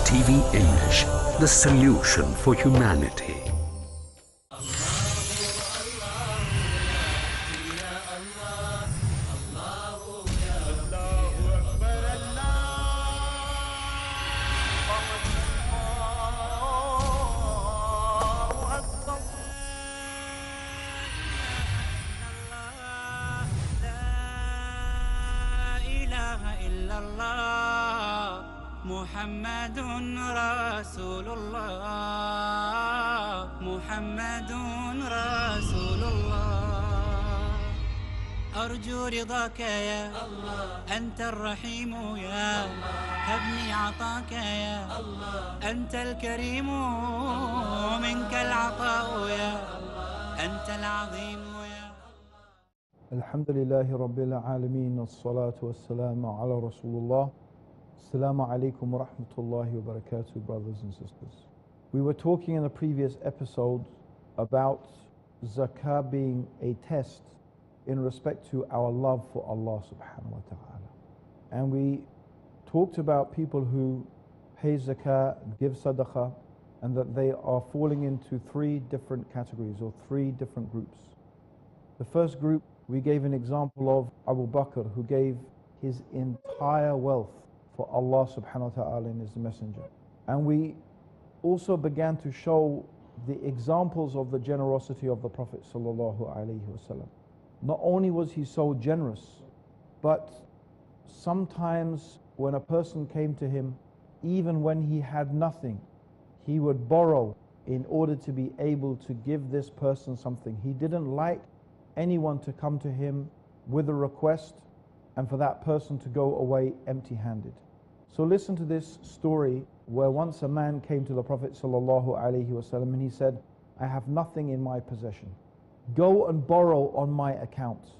TV English, the solution for humanity. محمد رسول الله محمد رسول الله أرجو رضاك يا الله أنت الرحيم يا هبني عطاك يا الله أنت الكريم منك العطاء يا أنت العظيم يا الحمد لله رب العالمين والصلاة والسلام على رسول الله. Assalamu alaikum wa rahmatullahi wa barakatuh, brothers and sisters. We were talking in the previous episode about zakah being a test in respect to our love for Allah subhanahu wa ta'ala. And we talked about people who pay zakah, give sadaqah, and that they are falling into three different categories or three different groups. The first group, we gave an example of Abu Bakr, who gave his entire wealth for Allah subhanahu wa ta'ala and His Messenger. And we also began to show the examples of the generosity of the Prophet sallallahu alaihi wasallam. Not only was he so generous, but sometimes when a person came to him, even when he had nothing, he would borrow in order to be able to give this person something. He didn't like anyone to come to him with a request and for that person to go away empty-handed. So listen to this story where once a man came to the Prophet ﷺ and he said, I have nothing in my possession. Go and borrow on my account.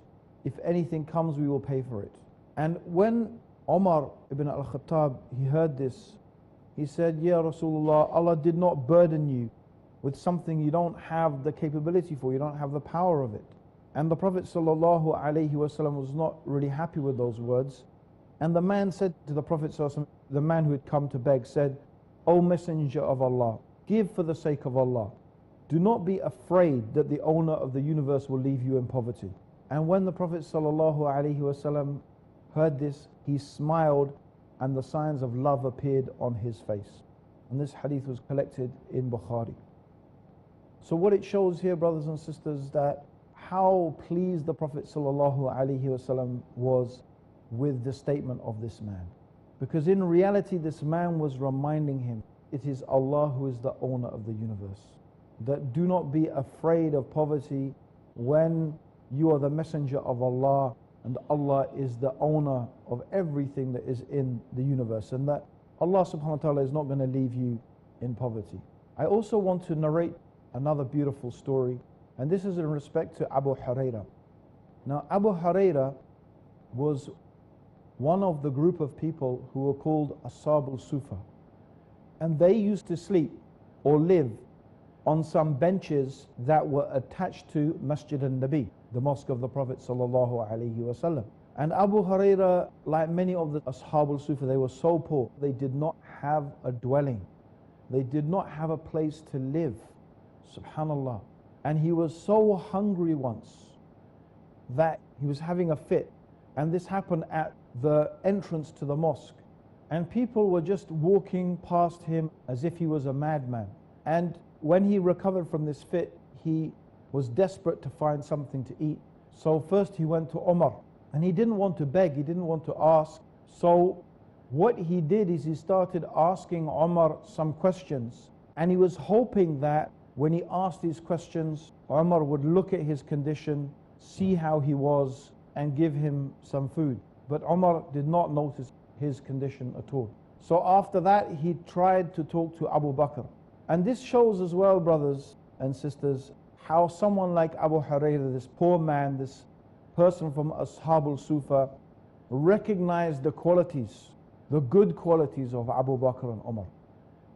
If anything comes, we will pay for it. And when Umar ibn al-Khattab, he heard this, he said, Ya Rasulullah, Allah did not burden you with something you don't have the capability for, you don't have the power of it. And the Prophet ﷺ was not really happy with those words. And the man said to the Prophet ﷺ, the man who had come to beg said, O Messenger of Allah, give for the sake of Allah. Do not be afraid that the owner of the universe will leave you in poverty. And when the Prophet ﷺ heard this, he smiled and the signs of love appeared on his face. And this hadith was collected in Bukhari. So what it shows here, brothers and sisters, that how pleased the Prophet ﷺ was with the statement of this man. Because in reality, this man was reminding him, it is Allah who is the owner of the universe. That do not be afraid of poverty when you are the messenger of Allah and Allah is the owner of everything that is in the universe, and that Allah subhanahu wa ta'ala is not going to leave you in poverty. I also want to narrate another beautiful story, and this is in respect to Abu Hurairah. Now Abu Hurairah was one of the group of people who were called Ashab al-Sufa. And they used to sleep or live on some benches that were attached to Masjid al-Nabi, the mosque of the Prophet sallallahu alaihi wasallam. And Abu Hurairah, like many of the Ashab al-Sufa, they were so poor. They did not have a dwelling. They did not have a place to live. Subhanallah. And he was so hungry once that he was having a fit. And this happened at the entrance to the mosque. And people were just walking past him as if he was a madman. And when he recovered from this fit, he was desperate to find something to eat. So first he went to Umar. And he didn't want to beg, he didn't want to ask. So what he did is he started asking Umar some questions. And he was hoping that when he asked these questions, Umar would look at his condition, see how he was, and give him some food. But Umar did not notice his condition at all. So after that, he tried to talk to Abu Bakr. And this shows as well, brothers and sisters, how someone like Abu Hurairah, this poor man, this person from Ashab al-Sufa, recognized the qualities, the good qualities of Abu Bakr and Umar.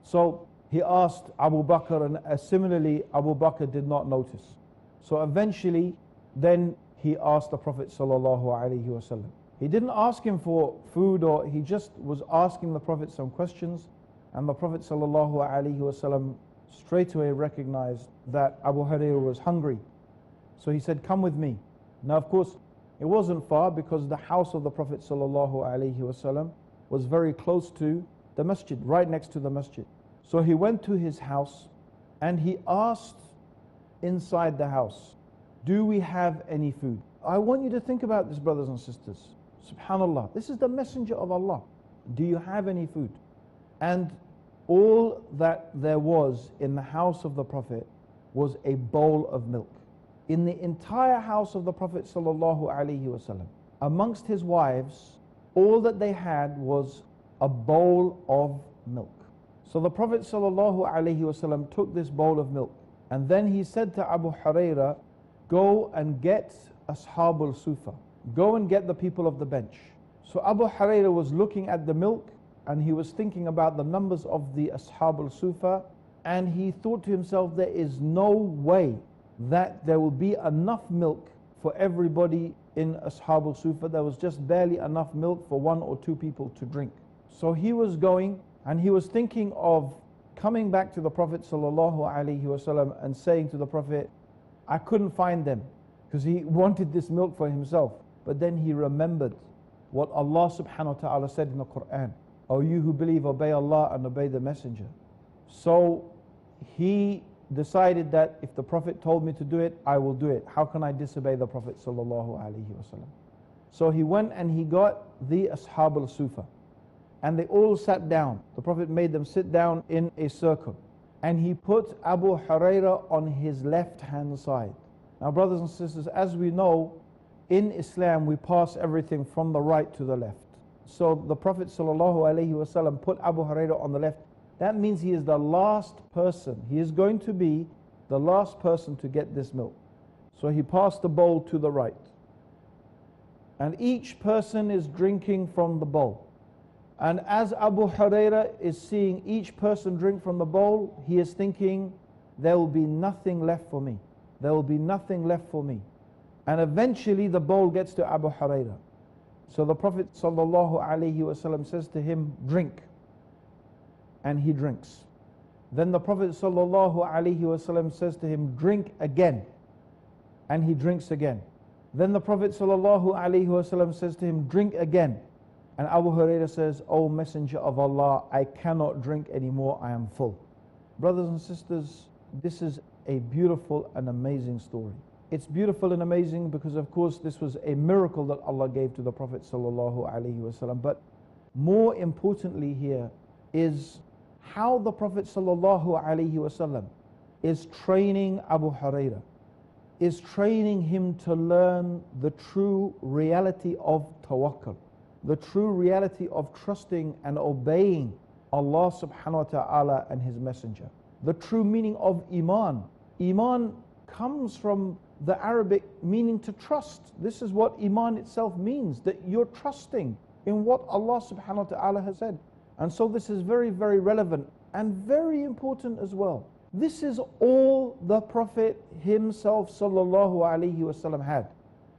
So he asked Abu Bakr, and similarly Abu Bakr did not notice. So eventually, then he asked the Prophet sallallahu alaihi wasallam. He didn't ask him for food, or he just was asking the Prophet some questions. And the Prophet ﷺ straight away recognized that Abu Hurairah was hungry. So he said, come with me. Now of course, it wasn't far because the house of the Prophet ﷺ was very close to the masjid, right next to the masjid. So he went to his house and he asked inside the house, do we have any food? I want you to think about this, brothers and sisters. Subhanallah, this is the messenger of Allah. Do you have any food? And all that there was in the house of the Prophet was a bowl of milk. In the entire house of the Prophet ﷺ, amongst his wives, all that they had was a bowl of milk. So the Prophet ﷺ took this bowl of milk, and then he said to Abu Hurairah, go and get Ashabul Sufa. Go and get the people of the bench. So Abu Hurairah was looking at the milk, and he was thinking about the numbers of the Ashabul Sufa, and he thought to himself, there is no way that there will be enough milk for everybody in Ashabul Sufa. There was just barely enough milk for 1 or 2 people to drink. So he was going and he was thinking of coming back to the Prophet ﷺ and saying to the Prophet, I couldn't find them, because he wanted this milk for himself. But then he remembered what Allah subhanahu wa ta'ala said in the Quran, O you who believe, obey Allah and obey the Messenger. So he decided that if the Prophet told me to do it, I will do it. How can I disobey the Prophet ﷺ? So he went and he got the Ashab al-Sufa, and they all sat down. The Prophet made them sit down in a circle, and he put Abu Hurairah on his left hand side. Now brothers and sisters, as we know, in Islam we pass everything from the right to the left. So the Prophet ﷺ put Abu Hurairah on the left. That means he is the last person. He is going to be the last person to get this milk. So he passed the bowl to the right. And each person is drinking from the bowl. And as Abu Hurairah is seeing each person drink from the bowl, he is thinking, there will be nothing left for me. There will be nothing left for me. And eventually the bowl gets to Abu Hurairah. So the Prophet ﷺ says to him, drink. And he drinks. Then the Prophet ﷺ says to him, drink again. And he drinks again. Then the Prophet ﷺ says to him, drink again. And Abu Hurairah says, O Messenger of Allah, I cannot drink anymore, I am full. Brothers and sisters, this is a beautiful and amazing story. It's beautiful and amazing because of course this was a miracle that Allah gave to the Prophet ﷺ. But more importantly here is how the Prophet ﷺ is training Abu Hurairah, is training him to learn the true reality of tawakkul, the true reality of trusting and obeying Allah subhanahu wa ta'ala and His Messenger. The true meaning of Iman. Iman comes from the Arabic meaning to trust. This is what Iman itself means, that you're trusting in what Allah subhanahu wa ta'ala has said. And so this is very, very relevant and very important as well. This is all the Prophet himself sallallahu alaihi wasallam had.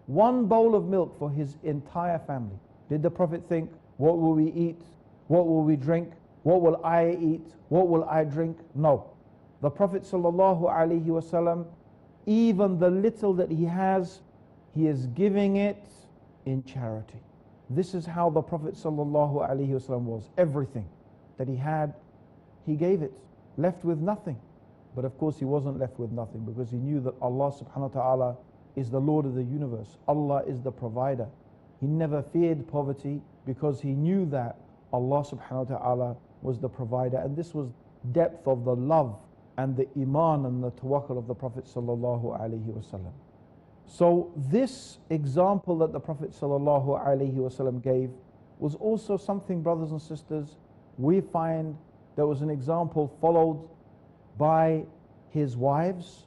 One bowl of milk for his entire family. Did the Prophet think, what will we eat? What will we drink? What will I eat? What will I drink? No. The Prophet sallallahu alaihi wasallam, even the little that he has, he is giving it in charity. This is how the Prophet sallallahu alaihi wasallam was. Everything that he had, he gave it, left with nothing. But of course he wasn't left with nothing because he knew that Allah subhanahu wa ta'ala is the Lord of the universe. Allah is the provider. He never feared poverty because he knew that Allah subhanahu wa ta'ala was the provider. And this was depth of the love and the iman and the tawakkul of the Prophet sallallahu alaihi wasallam. So this example that the Prophet sallallahu alaihi wasallam gave was also something, brothers and sisters, we find there was an example followed by his wives.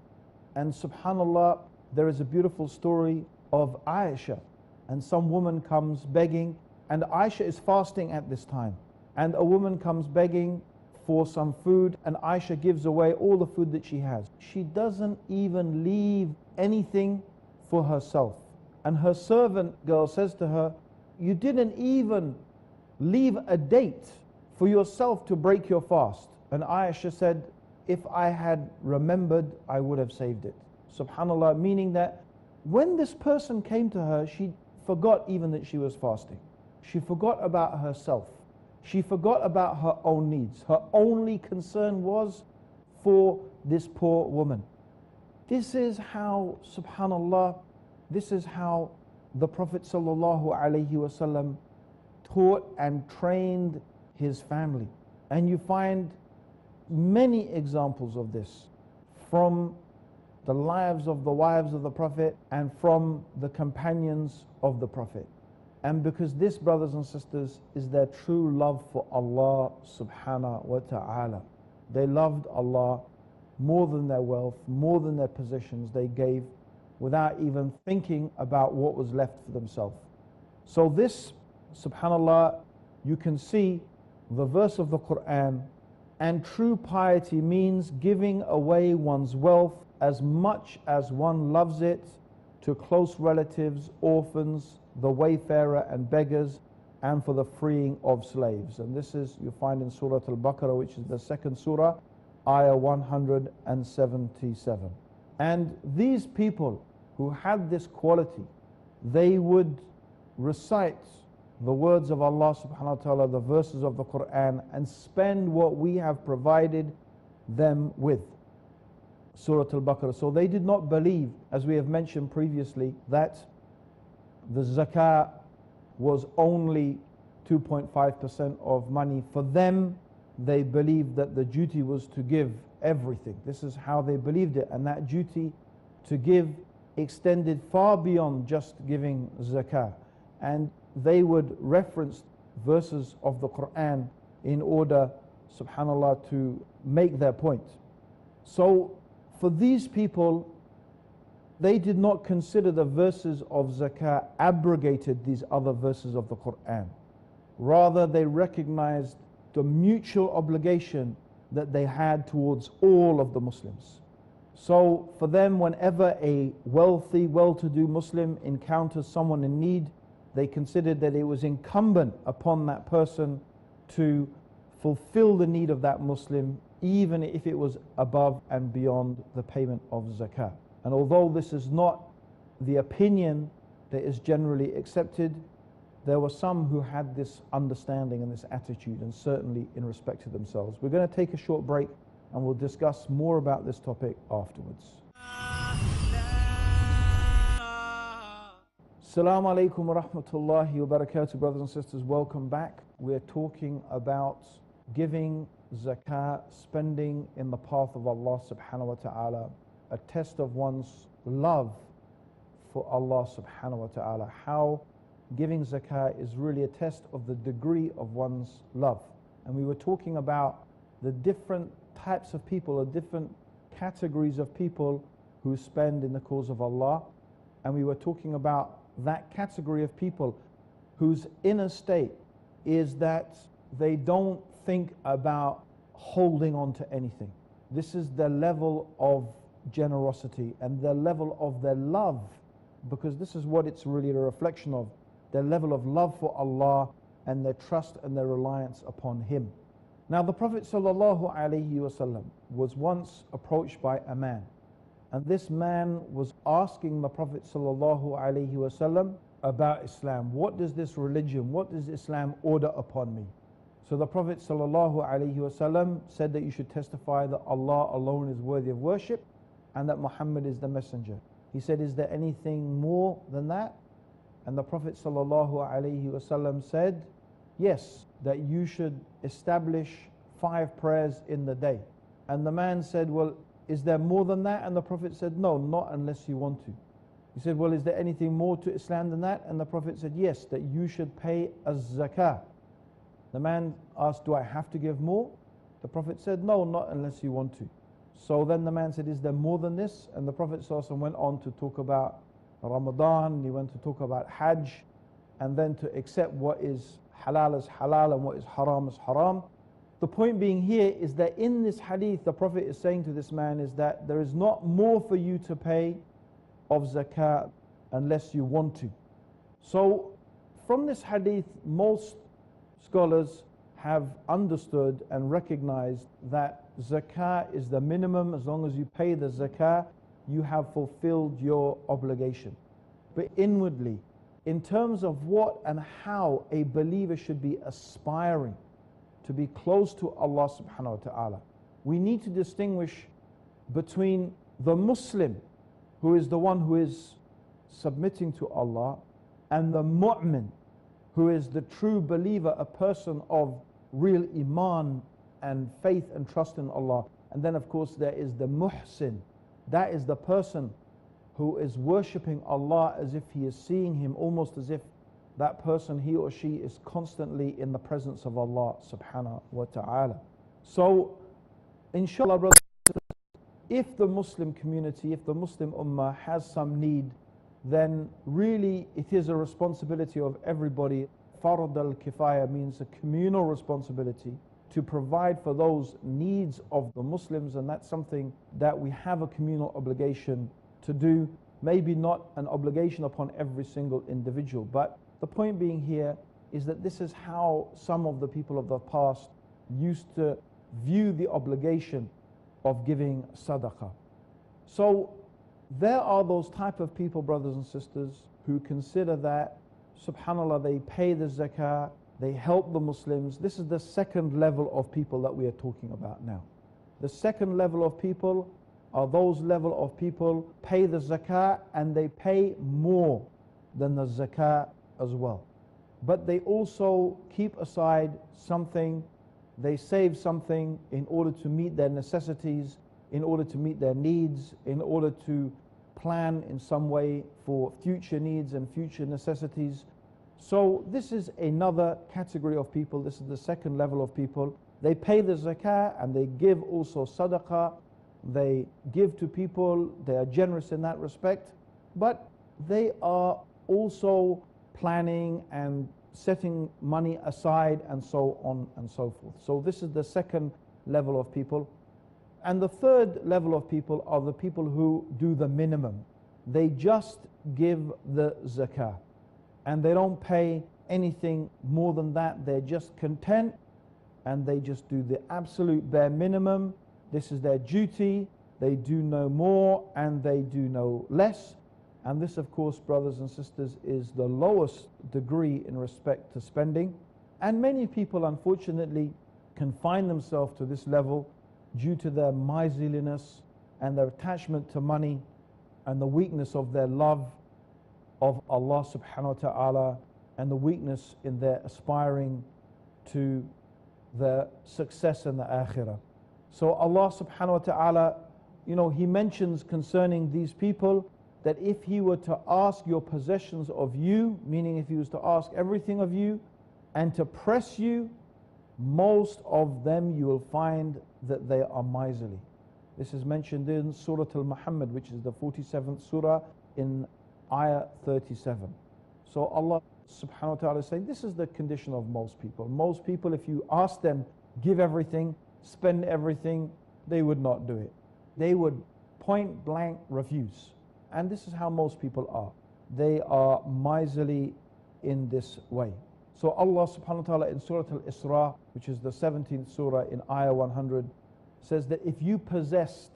And subhanallah, there is a beautiful story of Aisha, and some woman comes begging, and Aisha is fasting at this time, and a woman comes begging for some food, and Aisha gives away all the food that she has. She doesn't even leave anything for herself. And her servant girl says to her, you didn't even leave a date for yourself to break your fast. And Aisha said, if I had remembered, I would have saved it. Subhanallah, meaning that when this person came to her, she forgot even that she was fasting. She forgot about herself. She forgot about her own needs. Her only concern was for this poor woman. This is how, subhanallah, this is how the Prophet ﷺ taught and trained his family. And you find many examples of this from the lives of the wives of the Prophet and from the companions of the Prophet. And because this, brothers and sisters, is their true love for Allah subhanahu wa ta'ala. They loved Allah more than their wealth, more than their possessions. They gave without even thinking about what was left for themselves. So this, subhanallah, you can see the verse of the Quran, and true piety means giving away one's wealth as much as one loves it to close relatives, orphans, the wayfarer and beggars, and for the freeing of slaves. And this is, you find in Surah Al-Baqarah, which is the second surah, ayah 177. And these people who had this quality, they would recite the words of Allah subhanahu wa ta'ala, the verses of the Quran, and spend what we have provided them with. Surah Al-Baqarah. So they did not believe, as we have mentioned previously, that the zakah was only 2.5% of money. For them, they believed that the duty was to give everything. This is how they believed it, and that duty to give extended far beyond just giving zakah. And they would reference verses of the Quran in order, subhanallah, to make their point. So for these people, they did not consider the verses of zakah abrogated these other verses of the Quran. Rather, they recognized the mutual obligation that they had towards all of the Muslims. So for them, whenever a wealthy, well-to-do Muslim encounters someone in need, they considered that it was incumbent upon that person to fulfill the need of that Muslim, even if it was above and beyond the payment of zakah. And although this is not the opinion that is generally accepted, there were some who had this understanding and this attitude, and certainly in respect to themselves. We're going to take a short break and we'll discuss more about this topic afterwards. Assalamu alaikum wa rahmatullahi wa barakatuh, brothers and sisters. Welcome back. We're talking about giving zakah, spending in the path of Allah subhanahu wa ta'ala, a test of one's love for Allah subhanahu wa ta'ala. How giving zakah is really a test of the degree of one's love. And we were talking about the different types of people, the different categories of people who spend in the cause of Allah. And we were talking about that category of people whose inner state is that they don't think about holding on to anything. This is the level of generosity and the level of their love, because this is what it's really a reflection of, their level of love for Allah and their trust and their reliance upon Him. Now the Prophet ﷺ was once approached by a man, and this man was asking the Prophet ﷺ about Islam. What does this religion, what does Islam order upon me? So the Prophet ﷺ said that you should testify that Allah alone is worthy of worship and that Muhammad is the messenger. He said, is there anything more than that? And the Prophet ﷺ said, yes, that you should establish 5 prayers in the day. And the man said, well, is there more than that? And the Prophet said, no, not unless you want to. He said, well, is there anything more to Islam than that? And the Prophet said, yes, that you should pay az-zakah. The man asked, do I have to give more? The Prophet said, no, not unless you want to. So then the man said, is there more than this? And the Prophet ﷺ went on to talk about Ramadan, he went to talk about Hajj, and then to accept what is halal as halal and what is haram as haram. The point being here is that in this hadith, the Prophet is saying to this man is that there is not more for you to pay of zakah unless you want to. So from this hadith, most scholars have understood and recognized that zakah is the minimum. As long as you pay the zakah, you have fulfilled your obligation. But inwardly, in terms of what and how a believer should be aspiring to be close to Allah subhanahu wa ta'ala, we need to distinguish between the Muslim, who is the one who is submitting to Allah, and the mu'min, who is the true believer, a person of real iman and faith and trust in Allah. And then of course there is the muhsin. That is the person who is worshipping Allah as if he is seeing Him, almost as if that person, he or she, is constantly in the presence of Allah subhanahu wa ta'ala. So inshallah, brothers, if the Muslim community, if the Muslim ummah has some need, then really it is a responsibility of everybody. Fard al-kifaya means a communal responsibility to provide for those needs of the Muslims, and that's something that we have a communal obligation to do. Maybe not an obligation upon every single individual, but the point being here is that this is how some of the people of the past used to view the obligation of giving sadaqah. So there are those type of people, brothers and sisters, who consider that, subhanAllah, they pay the zakah, they help the Muslims. This is the second level of people that we are talking about now. The second level of people are those level of people pay the zakah, and they pay more than the zakah as well. But they also keep aside something, they save something in order to meet their necessities, in order to meet their needs, in order to plan in some way for future needs and future necessities. So this is another category of people. This is the second level of people. They pay the zakah and they give also sadaqah. They give to people, they are generous in that respect, but they are also planning and setting money aside and so on and so forth. So this is the second level of people. And the third level of people are the people who do the minimum. They just give the zakah and they don't pay anything more than that. They're just content and they just do the absolute bare minimum. This is their duty. They do no more and they do no less. And this, of course, brothers and sisters, is the lowest degree in respect to spending. And many people, unfortunately, confine themselves to this level due to their miserliness and their attachment to money and the weakness of their love of Allah subhanahu wa ta'ala and the weakness in their aspiring to the success in the akhirah. So Allah subhanahu wa ta'ala, He mentions concerning these people that if He were to ask your possessions of you, meaning if He was to ask everything of you and to press you, most of them you will find that they are miserly. This is mentioned in Surah Al-Muhammad, which is the 47th surah, in ayah 37. So Allah subhanahu wa ta'ala is saying this is the condition of most people. Most people, if you ask them, give everything, spend everything, they would not do it. They would point blank refuse. And this is how most people are. They are miserly in this way. So Allah subhanahu wa ta'ala in Surah Al-Isra, which is the 17th surah in ayah 100, says that if you possessed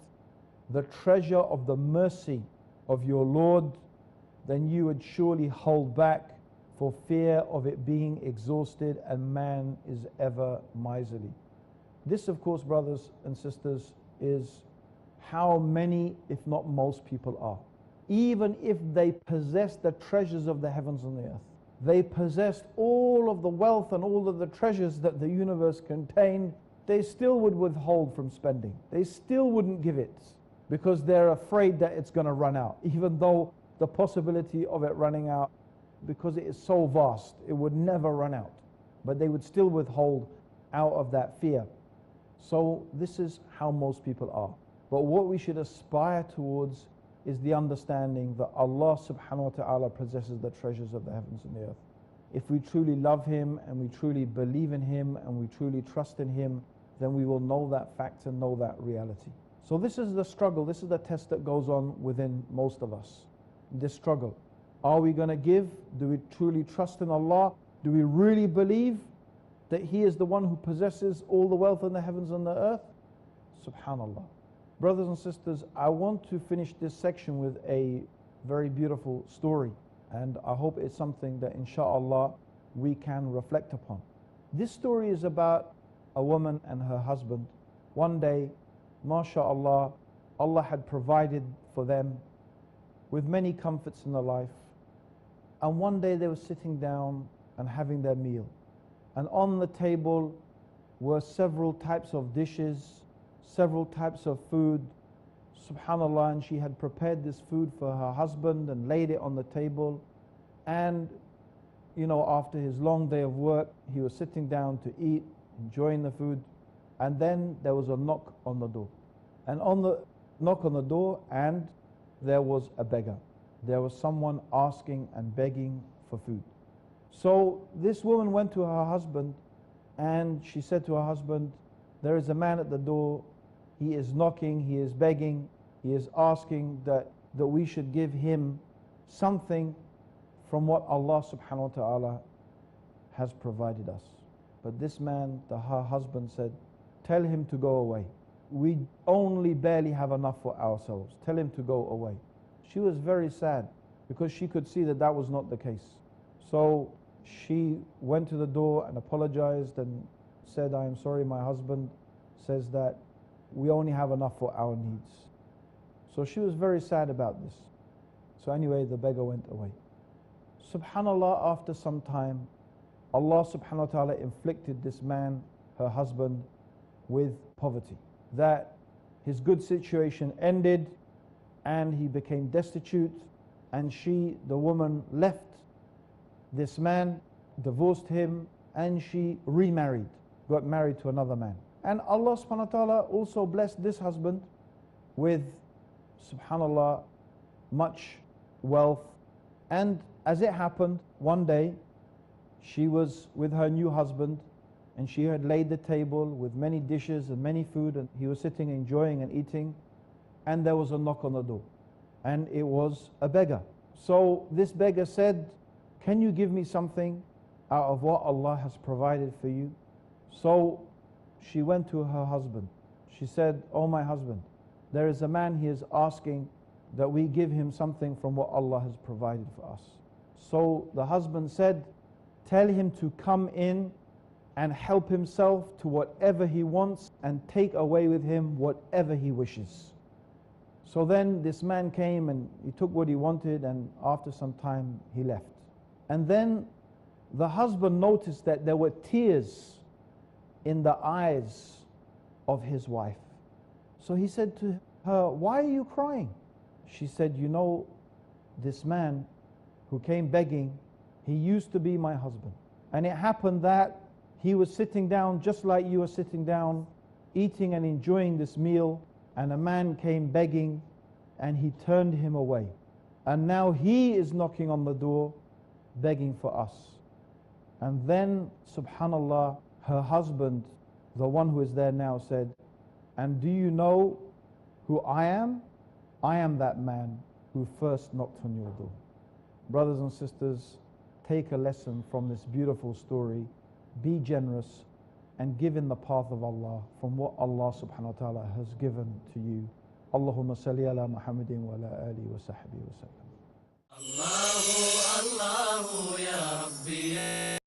the treasure of the mercy of your Lord, then you would surely hold back for fear of it being exhausted, and man is ever miserly. This, of course, brothers and sisters, is how many, if not most people are. Even if they possess the treasures of the heavens and the earth, they possessed all of the wealth and all of the treasures that the universe contained, they still would withhold from spending. They still wouldn't give it because they're afraid that it's going to run out, even though the possibility of it running out, because it is so vast, it would never run out. But they would still withhold out of that fear. So this is how most people are. But what we should aspire towards is the understanding that Allah subhanahu wa ta'ala possesses the treasures of the heavens and the earth. If we truly love Him and we truly believe in Him and we truly trust in Him, then we will know that fact and know that reality. So this is the struggle, this is the test that goes on within most of us. This struggle. Are we going to give? Do we truly trust in Allah? Do we really believe that He is the one who possesses all the wealth in the heavens and the earth? Subhanallah. Brothers and sisters, I want to finish this section with a very beautiful story, and I hope it's something that inshallah we can reflect upon. This story is about a woman and her husband. One day, mashallah, Allah had provided for them with many comforts in their life. And one day they were sitting down and having their meal. And on the table were several types of dishes, several types of food. Subhanallah, and she had prepared this food for her husband and laid it on the table. And, after his long day of work, he was sitting down to eat, enjoying the food. And then there was a knock on the door. And on the knock on the door, and there was a beggar. There was someone asking and begging for food. So this woman went to her husband and she said to her husband, there is a man at the door. He is knocking, he is begging, he is asking that we should give him something from what Allah subhanahu wa ta'ala has provided us. But this man, her husband, said, tell him to go away. We only barely have enough for ourselves. Tell him to go away. She was very sad because she could see that that was not the case. So she went to the door and apologized and said, I am sorry, my husband says that we only have enough for our needs. So she was very sad about this. So anyway, the beggar went away. Subhanallah, after some time, Allah subhanahu wa ta'ala inflicted this man, her husband, with poverty. That his good situation ended and he became destitute, and she, the woman, left this man, divorced him, and she remarried, got married to another man. And Allah subhanahu wa ta'ala also blessed this husband with, subhanallah, much wealth. And as it happened, one day she was with her new husband and she had laid the table with many dishes and many food, and he was sitting enjoying and eating, and there was a knock on the door, and it was a beggar. So this beggar said, can you give me something out of what Allah has provided for you? So she went to her husband. She said, oh my husband, there is a man, he is asking that we give him something from what Allah has provided for us. So the husband said, tell him to come in and help himself to whatever he wants and take away with him whatever he wishes. So then this man came and he took what he wanted, and after some time he left. And then the husband noticed that there were tears in the eyes of his wife. So he said to her, why are you crying? She said, this man who came begging, he used to be my husband. And it happened that he was sitting down just like you are sitting down, eating and enjoying this meal, and a man came begging and he turned him away. And now he is knocking on the door, begging for us. And then, subhanallah, her husband, the one who is there now, said, and do you know who I am? I am that man who first knocked on your door. Brothers and sisters, take a lesson from this beautiful story. Be generous and give in the path of Allah from what Allah subhanahu wa ta'ala has given to you. Allahumma salli ala Muhammadin wa ala alihi wa sahbihi wa sallam. Allahu, Allahu, ya Rabbi.